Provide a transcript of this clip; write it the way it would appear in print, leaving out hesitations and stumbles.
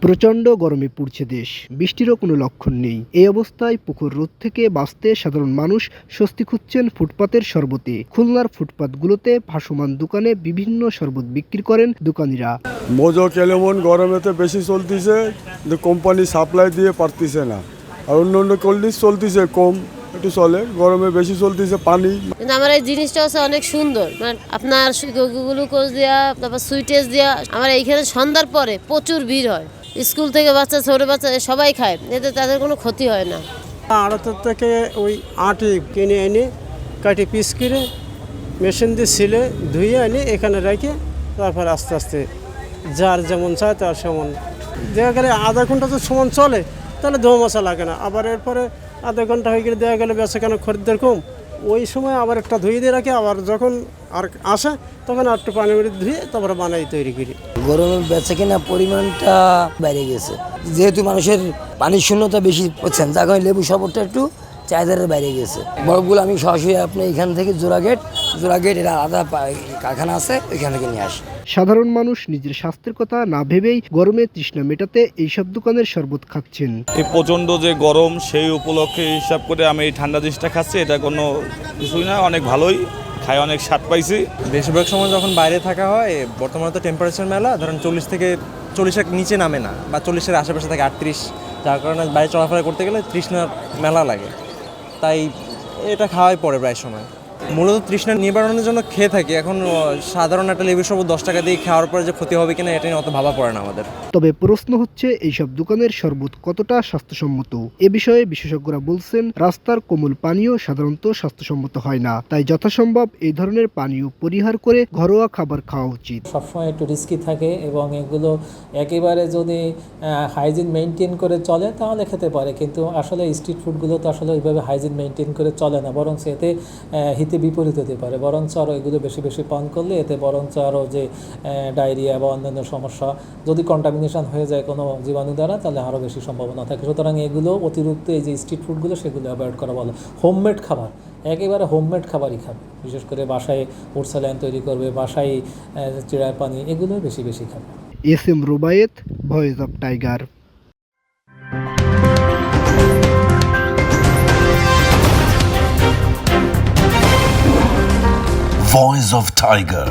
প্রচণ্ড গরমে পুড়ছে দেশ, বৃষ্টিরও কোনো লক্ষণ নেই। এই অবস্থায় পুকুর রোদ থেকে বাঁচতে সাধারণ মানুষ স্বস্তি খুঁজছেন ফুটপাতের শরবতে। খুলনার ফুটপাতগুলোতে ভাসমান দোকানে বিভিন্ন শরবত বিক্রি করেন দোকানিরা। মোজো কেলেমন গরমেতে বেশি চলতেছে, কিন্তু কোম্পানি সাপ্লাই দিয়ে পারতেছে না। আর অন্য অন্য কোল্ড ড্রিঙ্কস চলতেছে কম, একটু চলে, গরমে বেশি চলতেছে পানি। কিন্তু আমার এই জিনিসটা হচ্ছে অনেক সুন্দর, মানে আপনার গ্লুকোজ দেওয়া, তারপর সুইটেজ দেওয়া। আমার এইখানে সন্ধ্যার পরে প্রচুর ভিড় হয়, স্কুল থেকে বাচ্চা, ছোট বাচ্চা সবাই খায়, এতে তাদের কোনো ক্ষতি হয় না। আড়ত থেকে ওই আটি কিনে এনে কাটি পিস করে মেশিন দিয়ে ছিলে ধুয়ে এনে এখানে রেখে তারপর আস্তে আস্তে যার যেমন চায় তার সেমন দেখা গেলে আধা ঘন্টা তো সমান চলে, তাহলে ধোয়া মশা লাগে না। আবার এরপরে আধা ঘন্টা হয়ে গেলে দেখা গেলে বেচাকেনা খরিদ্দার কম, ওই সময় আবার একটা ধুয়ে দিয়ে রাখি, আবার যখন আর আসে তখন আর একটু পানি মেরে ধুয়ে তারপরে বানাই তৈরি করি। গরমের বেচাকেনা পরিমাণটা বেড়ে গেছে, যেহেতু মানুষের পানির শূন্যতা বেশি হচ্ছেন, যার কারণে লেবু শরবতটা একটু চাহিদার বাইরে গেছে। বরফগুলো আমি সরাসরি আপনি এখান থেকে জোড়াগেট এটা আলাদা কারখানা আছে, ওইখান থেকে নিয়ে আসি। সাধারণ মানুষ নিজের স্বাস্থ্যের কথা না ভেবেই গরমে তৃষ্ণা মেটাতে এইসব দোকানের শরবত খাচ্ছেন। এই প্রচণ্ড যে গরম, সেই উপলক্ষে হিসাব করে আমি এই ঠান্ডা জিনিসটা খাচ্ছি। এটা কোনো কিছুই না, অনেক ভালোই খাই, অনেক স্বাদ পাইছি। বেশিরভাগ সময় যখন বাইরে থাকা হয়, বর্তমানে তো টেম্পারেচার মেলা, ধরেন 40 থেকে 40-এর নিচে নামে না, বা 40-এর আশেপাশে থাকে 38, যার কারণে বাইরে চলাফেরা করতে গেলে তৃষ্ণার মেলা লাগে, তাই এটা খাওয়াই পড়ে প্রায় সময়। মূলত তৃষ্ণা নিবারণের জন্য খেয়ে থাকি। এখন সাধারণ একটা লেবু শরবত 10 টাকা দিয়ে খাওয়ার পরে যে ক্ষতি হবে কিনা এটা নিয়ে অত ভাবা পড়ে না আমাদের। তবে প্রশ্ন হচ্ছে এইসব দোকানের শরবত কতটা স্বাস্থ্যসম্মত। এ বিষয়ে বিশেষজ্ঞরা বলছেন, রাস্তার কোমল পানীয় সাধারণত স্বাস্থ্যসম্মত হয় না, তাই যথাসম্ভব এই ধরনের পানীয় পরিহার করে ঘরোয়া খাবার খাওয়া উচিত। সবসময় একটু রিস্কি থাকে এবং এগুলো একেবারে যদি হাইজিন মেনটেন করে চলে তাহলে খেতে পারে, কিন্তু আসলে স্ট্রিট ফুডগুলো তো আসলে ওইভাবে হাইজিন মেনটেন করে চলে না, বরং এতে হিতে বিপরীত হতে পারে। বরঞ্চ আরও এগুলো বেশি বেশি পান করলে এতে বরঞ্চ আরও যে ডায়রিয়া বা অন্যান্য সমস্যা, যদি কন্টামিনেশন হয়ে যায় কোনো জীবাণু দ্বারা, তাহলে আরও বেশি সম্ভাবনা থাকে। সুতরাং এগুলো অতিরিক্ত এই যে স্ট্রিট ফুডগুলো সেগুলো অ্যাভয়েড করা ভালো। হোমমেড খাবার, একেবারে হোমমেড খাবারই খাবে, বিশেষ করে বাসায় পোর্সেলাইন তৈরি করবে, বাসায় চিড়ার পানি, এগুলো বেশি বেশি খাবে। SM. Rubayet, voice of tiger. Voice of Tiger.